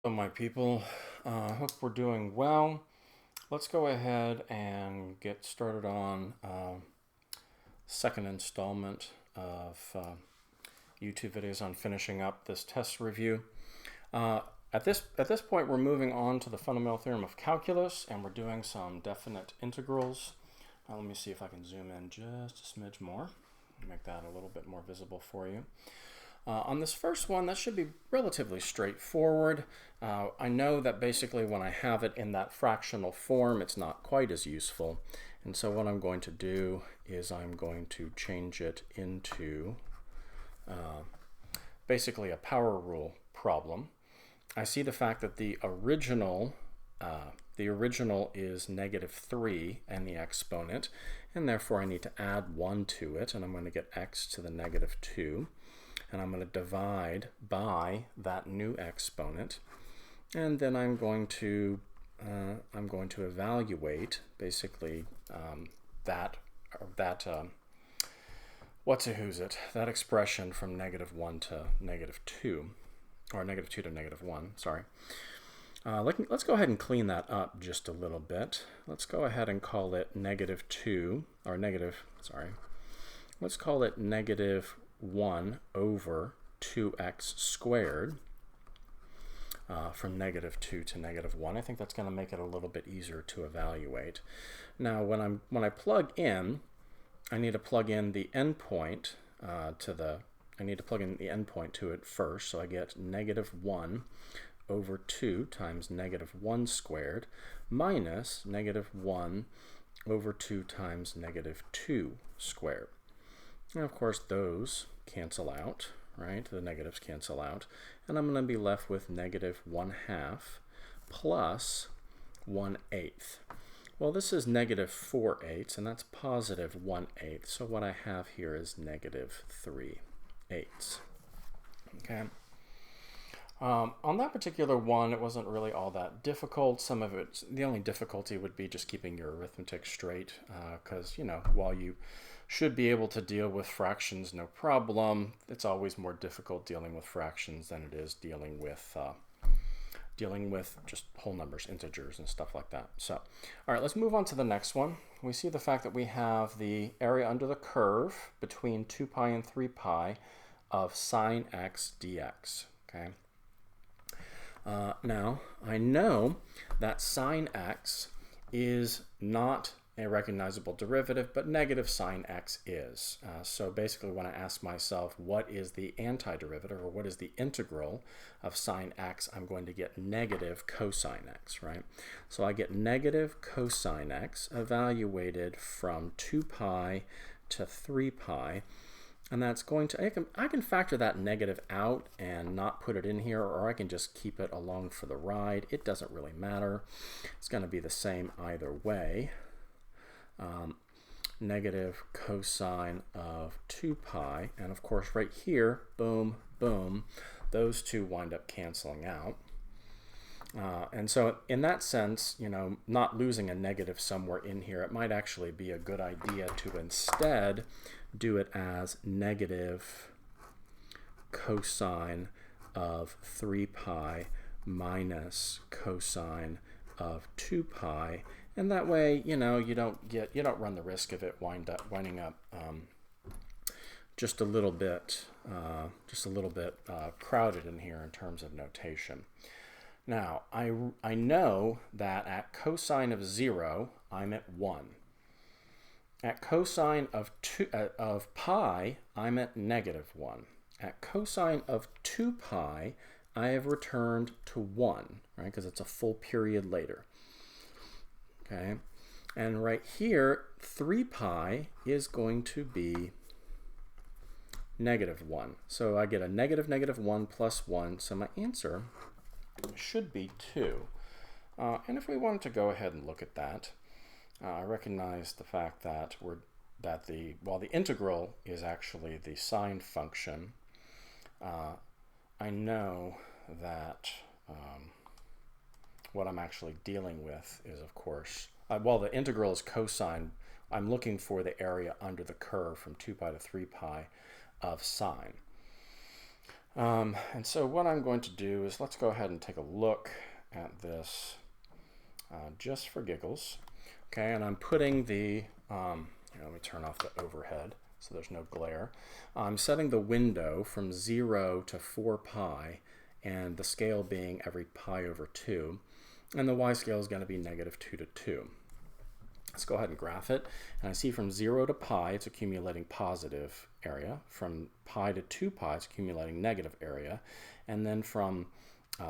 Hello, my people. I hope we're doing well. Let's go ahead and get started on second installment of YouTube videos on finishing up this test review. At this point, we're moving on to the fundamental theorem of calculus, and we're doing some definite integrals. Let me see if I can zoom in just a smidge more, make that a little bit more visible for you. On this first one, that should be relatively straightforward. I know that basically when I have it in that fractional form, it's not quite as useful. And so what I'm going to do is I'm going to change it into basically a power rule problem. I see the fact that the original is -3 and the exponent, and therefore I need to add 1 to it, and I'm going to get x to the -2. And I'm going to divide by that new exponent, and then I'm going to evaluate basically that expression from -1 to -2, or -2 to -1. Sorry. Let's go ahead and clean that up just a little bit. Let's go ahead and call it -2, or let's call it -1 over 2x squared from -2 to -1. I think that's going to make it a little bit easier to evaluate. Now, when I plug in, I need to plug in the endpoint to it first. So I get -1 over 2 times -1 squared minus -1 over 2 times -2 squared. And of course, those cancel out, right? The negatives cancel out. And I'm going to be left with -1/2 plus 1/8. Well, this is -4/8, and that's +1/8. So what I have here is -3/8. Okay. On that particular one, it wasn't really all that difficult. Some of it, the only difficulty would be just keeping your arithmetic straight, because, while you should be able to deal with fractions no problem, it's always more difficult dealing with fractions than it is dealing with just whole numbers, integers, and stuff like that. So, all right, let's move on to the next one. We see the fact that we have the area under the curve between 2 pi and 3 pi of sine x dx. Okay. Now, I know that sine x is not a recognizable derivative, but negative sine x is. So basically when I ask myself what is the antiderivative, or what is the integral of sine x, I'm going to get negative cosine x, right? So I get negative cosine x evaluated from 2 pi to 3 pi. And that's going to, I can factor that negative out and not put it in here, or I can just keep it along for the ride. It doesn't really matter. It's going to be the same either way. Negative cosine of 2 pi, and of course right here, boom, boom, those two wind up canceling out. And so in that sense, not losing a negative somewhere in here, it might actually be a good idea to instead do it as negative cosine of 3 pi minus cosine of 2 pi, and that way, you don't run the risk of it winding up just a little bit crowded in here in terms of notation. Now, I know that at cosine of 0, I'm at 1. At cosine of pi, I'm at -1. At cosine of 2 pi, I have returned to 1, right? Because it's a full period later. Okay, and right here, 3 pi is going to be -1. So I get a -1 plus 1, so my answer should be 2. And if we wanted to go ahead and look at that, I recognize the fact that while the integral is actually the sine function, I know that what I'm actually dealing with is, of course, while the integral is cosine, I'm looking for the area under the curve from 2 pi to 3 pi of sine. And so what I'm going to do is let's go ahead and take a look at this just for giggles. Okay, and I'm putting the, let me turn off the overhead so there's no glare. I'm setting the window from 0 to 4 pi, and the scale being every pi over 2. And the y scale is going to be negative 2 to 2. Let's go ahead and graph it. And I see from 0 to pi, it's accumulating positive area. From pi to 2 pi, it's accumulating negative area. And then from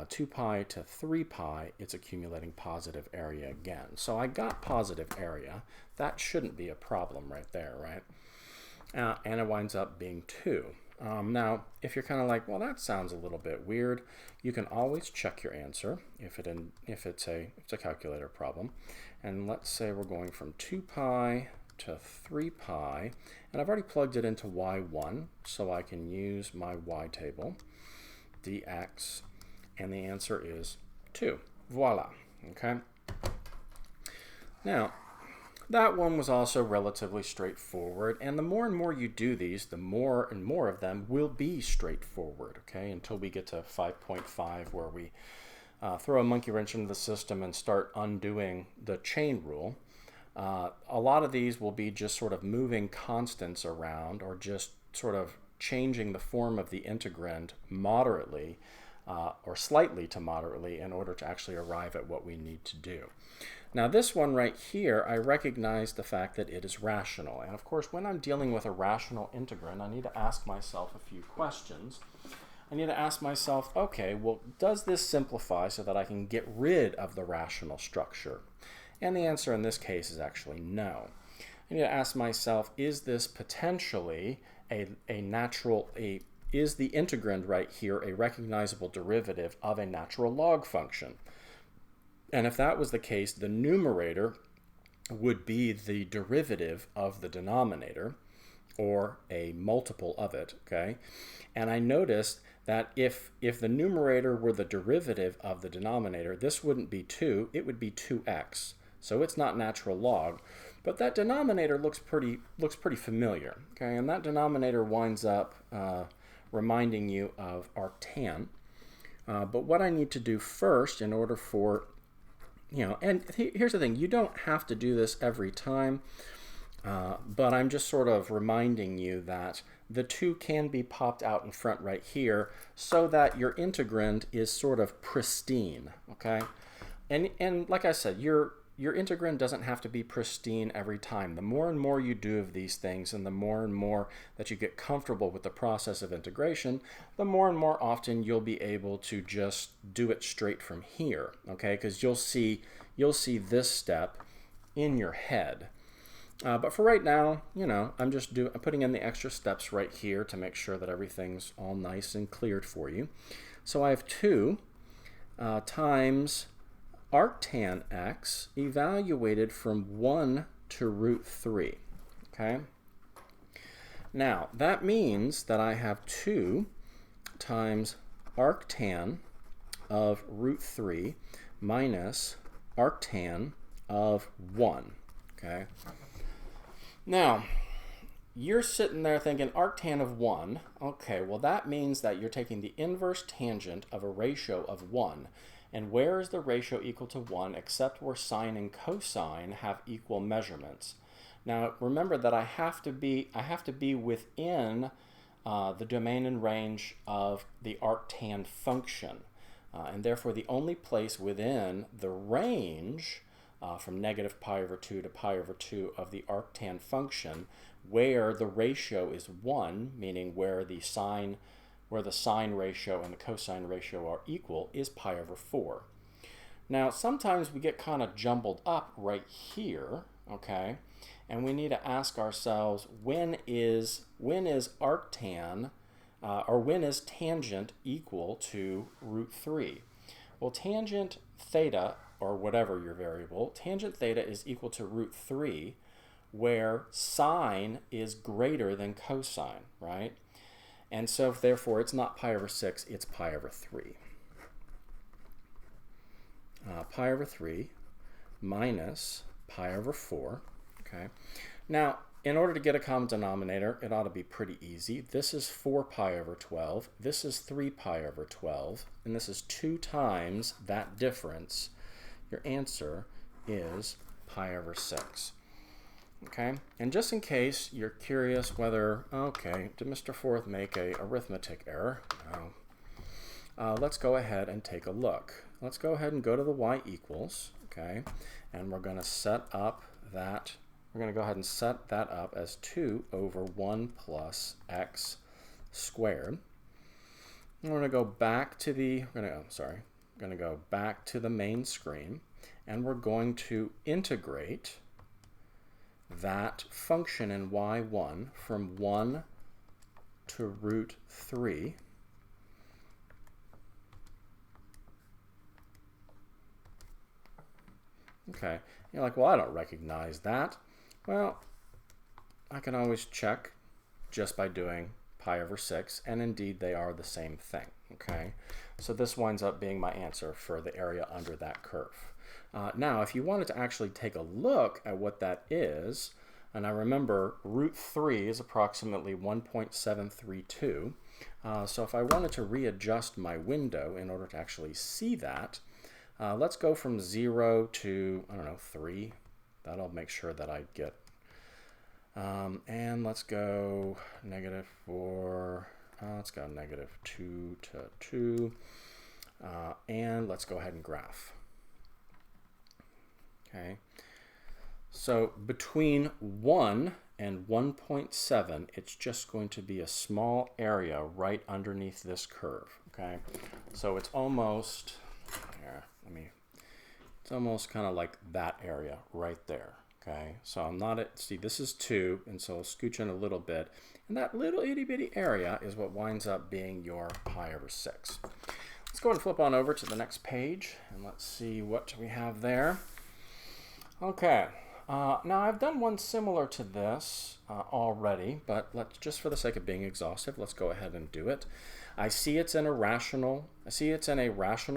2 pi to 3 pi, it's accumulating positive area again. So I got positive area. That shouldn't be a problem right there, right? And it winds up being 2. Now, if you're kind of like, well, that sounds a little bit weird, you can always check your answer if it's a calculator problem. And let's say we're going from 2 pi to 3 pi, and I've already plugged it into y1, so I can use my y table, dx, and the answer is 2. Voila. Okay. Now, that one was also relatively straightforward, and the more and more you do these, the more and more of them will be straightforward, okay, until we get to 5.5 where we throw a monkey wrench into the system and start undoing the chain rule. A lot of these will be just sort of moving constants around or just sort of changing the form of the integrand moderately or slightly to moderately in order to actually arrive at what we need to do. Now this one right here, I recognize the fact that it is rational. And of course, when I'm dealing with a rational integrand, I need to ask myself a few questions. I need to ask myself, okay, well, does this simplify so that I can get rid of the rational structure? And the answer in this case is actually no. I need to ask myself, is this potentially is the integrand right here a recognizable derivative of a natural log function? And if that was the case, the numerator would be the derivative of the denominator, or a multiple of it, okay? And I noticed that if the numerator were the derivative of the denominator, this wouldn't be 2, it would be 2x. So it's not natural log, but that denominator looks pretty familiar, okay? And that denominator winds up reminding you of arctan. But what I need to do first in order for, and here's the thing, you don't have to do this every time, but I'm just sort of reminding you that the 2 can be popped out in front right here so that your integrand is sort of pristine, okay? And like I said, your integrand doesn't have to be pristine every time. The more and more you do of these things and the more and more that you get comfortable with the process of integration, the more and more often you'll be able to just do it straight from here, okay? Because you'll see this step in your head. But for right now, I'm putting in the extra steps right here to make sure that everything's all nice and cleared for you. So I have 2 times arctan x evaluated from 1 to root 3, okay? Now, that means that I have 2 times arctan of root 3 minus arctan of 1, okay? Now, you're sitting there thinking arctan of 1, okay, well that means that you're taking the inverse tangent of a ratio of 1. And where is the ratio equal to 1 except where sine and cosine have equal measurements? Now remember that I have to be within the domain and range of the arctan function. And therefore the only place within the range from negative pi over 2 to pi over 2 of the arctan function where the ratio is 1, meaning where the sine ratio and the cosine ratio are equal, is pi over 4. Now sometimes we get kind of jumbled up right here, okay, and we need to ask ourselves, when is arctan or when is tangent equal to root 3? Well, tangent theta, or whatever your variable, tangent theta is equal to root 3 where sine is greater than cosine, right? And so therefore it's not pi over 6, it's pi over 3. Pi over 3 minus pi over 4, okay? Now, in order to get a common denominator, it ought to be pretty easy. This is 4 pi over 12. This is 3 pi over 12. And this is 2 times that difference. Your answer is pi over 6. Okay? And just in case you're curious whether, okay, did Mr. Forth make a arithmetic error? No. Let's go ahead and take a look. Let's go ahead and go to the y equals, okay? And we're going to set up that. We're going to go ahead and set that up as 2 over 1 plus x squared. And we're going to go back to the, going to go back to the main screen, and we're going to integrate that function in y1 from 1 to root 3. Okay, you're like, well, I don't recognize that. Well, I can always check just by doing pi over 6, and indeed they are the same thing, okay? So this winds up being my answer for the area under that curve. Now, if you wanted to actually take a look at what that is, and I remember root 3 is approximately 1.732, so if I wanted to readjust my window in order to actually see that, let's go from 0 to, I don't know, 3. That'll make sure that I get, and let's go -4, let's go -2 to 2, and let's go ahead and graph. Okay, so between 1 and 1.7, it's just going to be a small area right underneath this curve, okay? So it's almost, here, it's almost kind of like that area right there, okay? So I'm not at, see, this is 2, and so I'll scooch in a little bit, and that little itty bitty area is what winds up being your pi over 6. Let's go ahead and flip on over to the next page, and let's see what we have there. Okay, now I've done one similar to this already, but let's, just for the sake of being exhaustive, let's go ahead and do it. I see it's in a rational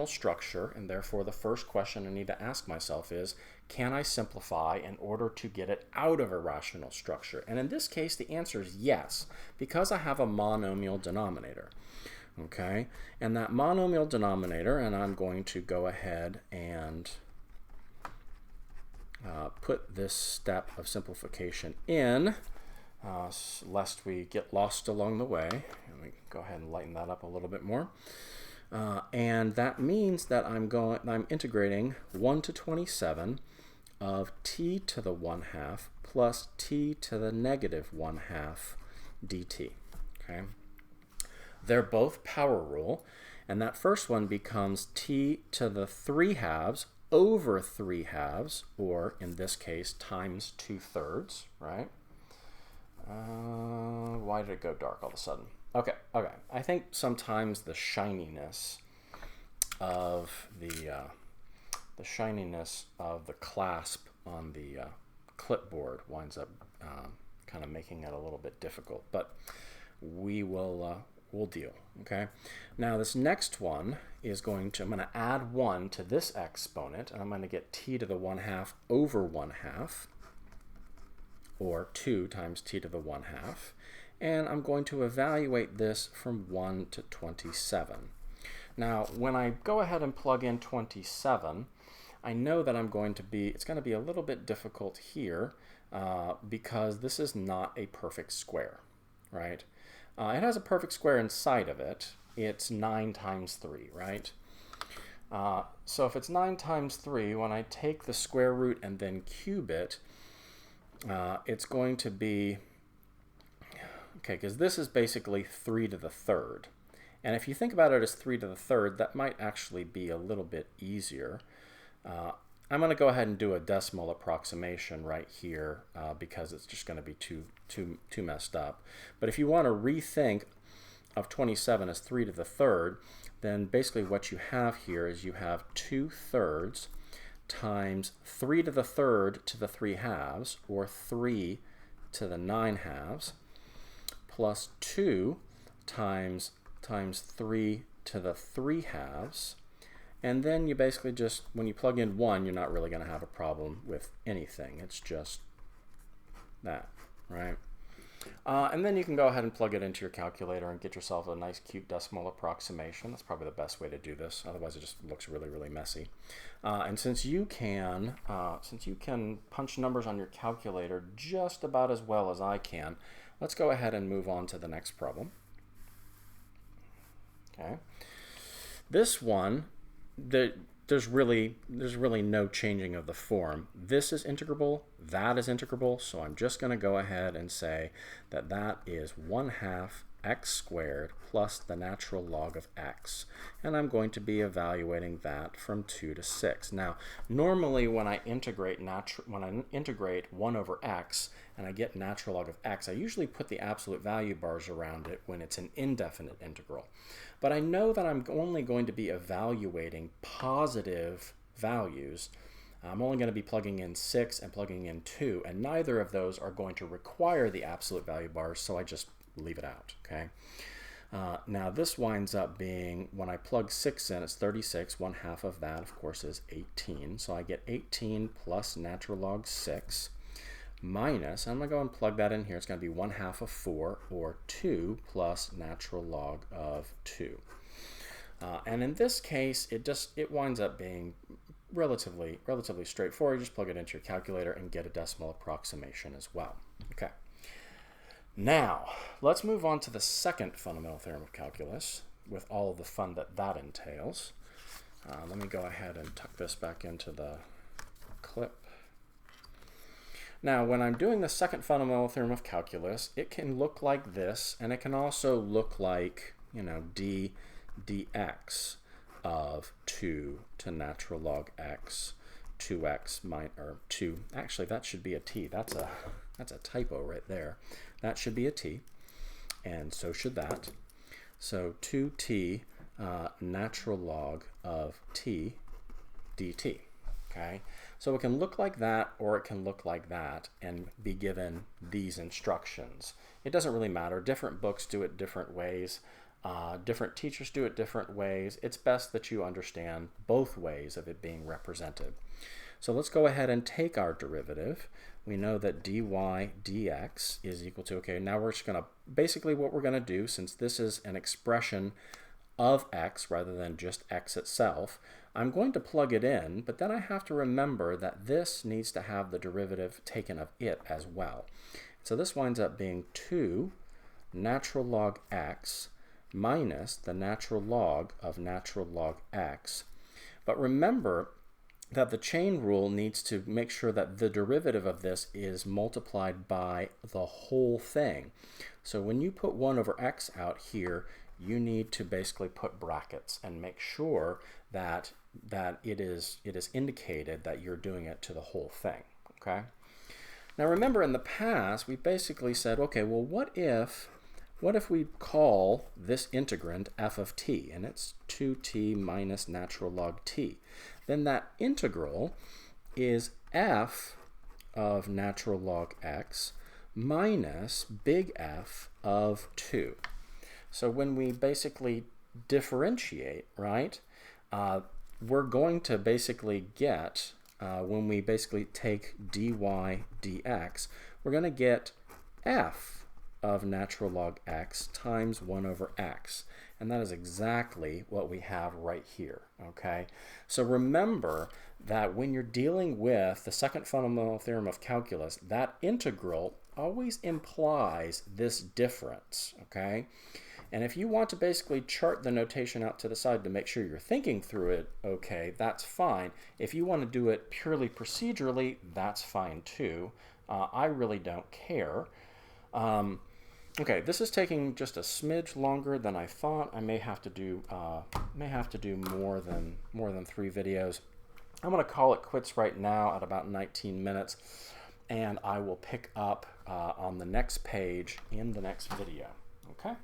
structure, and therefore the first question I need to ask myself is, can I simplify in order to get it out of a rational structure? And in this case, the answer is yes, because I have a monomial denominator. Okay, and that monomial denominator, and I'm going to go ahead and put this step of simplification in, lest we get lost along the way. Let me go ahead and lighten that up a little bit more. And that means that I'm integrating 1 to 27 of t to the 1/2 plus t to the -1/2 dt. Okay, they're both power rule, and that first one becomes t to the 3/2 over 3/2, or in this case times 2/3, right? Why did it go dark all of a sudden? Okay. I think sometimes the shininess of the clasp on the clipboard winds up kind of making it a little bit difficult, but we'll deal. Okay. Now this next one is I'm going to add 1 to this exponent, and I'm going to get t to the 1/2 over 1/2, or 2 times t to the 1/2, and I'm going to evaluate this from 1 to 27. Now, when I go ahead and plug in 27, I know that it's going to be a little bit difficult here because this is not a perfect square, right? It has a perfect square inside of it. It's 9 times 3, right? So if it's 9 times 3, when I take the square root and then cube it, it's going to be, okay, because this is basically 3 to the 3rd. And if you think about it as 3 to the 3rd, that might actually be a little bit easier. I'm going to go ahead and do a decimal approximation right here because it's just going to be too messed up. But if you want to rethink of 27 as 3 to the 3rd, then basically what you have here is you have 2/3 times 3 to the 3rd to the 3/2, or 3 to the 9/2, plus 2 times 3 to the 3/2. And then you basically just, when you plug in 1, you're not really going to have a problem with anything. It's just that. right? And then you can go ahead and plug it into your calculator and get yourself a nice cute decimal approximation. That's probably the best way to do this. Otherwise, it just looks really, really messy. And since you can punch numbers on your calculator just about as well as I can, let's go ahead and move on to the next problem. Okay. This one, there's really no changing of the form. This is integrable, that is integrable, so I'm just going to go ahead and say that that is 1/2 x squared plus the natural log of x. And I'm going to be evaluating that from 2 to 6. Now, normally when I integrate 1 over x and I get natural log of x, I usually put the absolute value bars around it when it's an indefinite integral. But I know that I'm only going to be evaluating positive values. I'm only going to be plugging in 6 and plugging in 2, and neither of those are going to require the absolute value bars, so I just leave it out, okay? Now this winds up being, when I plug 6 in, it's 36. 1/2 of that, of course, is 18. So I get 18 plus natural log 6 minus, I'm going to go and plug that in here. It's going to be 1/2 of 4, or 2 plus natural log of 2. And in this case, it winds up being relatively straightforward. You just plug it into your calculator and get a decimal approximation as well. Okay. Now, let's move on to the second fundamental theorem of calculus with all of the fun that entails. Let me go ahead and tuck this back into the clip. Now, when I'm doing the second fundamental theorem of calculus, it can look like this, and it can also look like, you know, dx of 2 to natural log x, 2x minus, or 2, actually that should be a t. That's a typo right there. That should be a t, and so should that. So 2t natural log of t dt. Okay, so it can look like that, or it can look like that and be given these instructions. It doesn't really matter. Different books do it different ways. Different teachers do it different ways. It's best that you understand both ways of it being represented. So let's go ahead and take our derivative. We know that dy dx is equal to, okay, now we're just going to, basically what we're going to do, since this is an expression of x rather than just x itself, I'm going to plug it in, but then I have to remember that this needs to have the derivative taken of it as well. So this winds up being 2 natural log x minus the natural log of natural log x. But remember that the chain rule needs to make sure that the derivative of this is multiplied by the whole thing. So when you put 1 over x out here, you need to basically put brackets and make sure that it is indicated that you're doing it to the whole thing. Okay? Now remember, in the past we basically said, okay, well what if we call this integrand f of t, and it's 2t minus natural log t? Then that integral is f of natural log x minus big F of 2. So when we basically differentiate, right, we're going to basically get, when we basically take dy dx, we're going to get f of natural log x times 1 over x. And that is exactly what we have right here, okay? So remember that when you're dealing with the second fundamental theorem of calculus, that integral always implies this difference, okay? And if you want to basically chart the notation out to the side to make sure you're thinking through it, okay, that's fine. If you want to do it purely procedurally, that's fine too. I really don't care. Okay, this is taking just a smidge longer than I thought. I may have to do more than 3 videos. I'm going to call it quits right now at about 19 minutes, and I will pick up on the next page in the next video. Okay.